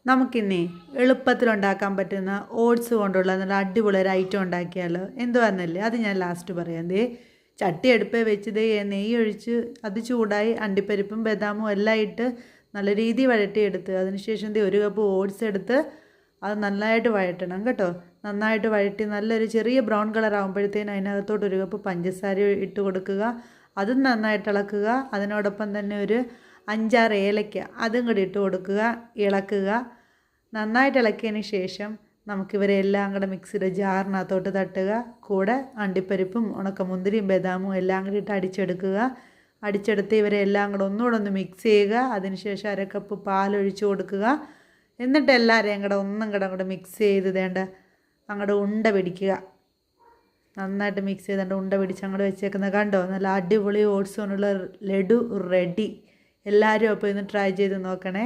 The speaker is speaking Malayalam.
നമുക്കിന്നേ എളുപ്പത്തിലുണ്ടാക്കാൻ പറ്റുന്ന ഓട്സ് കൊണ്ടുള്ള നല്ല അടിപൊളി ഒരു ഐറ്റം ഉണ്ടാക്കിയാലോ എന്തുവാന്നല്ലേ അത് ഞാൻ ലാസ്റ്റ് പറയാം. ദേ ചട്ടി അടുപ്പേ വെച്ച് നെയ്യ് ഒഴിച്ച് അത് ചൂടായി അണ്ടിപ്പരിപ്പും ബദാമും എല്ലാം ഇട്ട് നല്ല രീതിയിൽ വഴറ്റിയെടുത്ത് അതിനുശേഷം ഒരു കപ്പ് ഓട്സ് എടുത്ത് അത് നന്നായിട്ട് വഴറ്റണം കേട്ടോ. നന്നായിട്ട് വഴറ്റി നല്ലൊരു ചെറിയ ബ്രൗൺ കളർ ആകുമ്പോഴത്തേനും അതിനകത്തോട്ട് ഒരു കപ്പ് പഞ്ചസാര ഇട്ട് കൊടുക്കുക. അതും നന്നായിട്ട് ഇളക്കുക. അതിനോടൊപ്പം തന്നെ ഒരു 5-6 ഏലയ്ക്ക അതും കൂടി ഇട്ട് കൊടുക്കുക, ഇളക്കുക. നന്നായിട്ട് ഇളക്കിയതിന് ശേഷം നമുക്കിവരെ എല്ലാം കൂടെ മിക്സിയുടെ ജാറിനകത്തോട്ട് തട്ടുക. കൂടെ അണ്ടിപ്പരിപ്പും ഉണക്കമുന്തിരിയും ബദാമും എല്ലാം കൂടി ഇട്ട് അടിച്ചെടുക്കുക. അടിച്ചെടുത്ത് ഇവരെ എല്ലാം കൂടെ ഒന്നുകൂടെ മിക്സ് ചെയ്യുക. അതിനുശേഷം 1/2 കപ്പ് പാലൊഴിച്ച് കൊടുക്കുക. എന്നിട്ട് എല്ലാവരെയും കൂടെ ഒന്നും കൂടെ മിക്സ് ചെയ്ത് അങ്ങോട്ട് ഉണ്ട പിടിക്കുക. നന്നായിട്ട് മിക്സ് ചെയ്തുകൊണ്ട് ഉണ്ട പിടിച്ച് അങ്ങോട്ട് വെച്ചേക്കുന്നത് കണ്ടോ. നല്ല അടിപൊളി ഓട്സ് കൊണ്ടുള്ള ലഡു റെഡി. എല്ലാവരും അപ്പോൾ ഇന്ന് ട്രൈ ചെയ്ത് നോക്കണേ.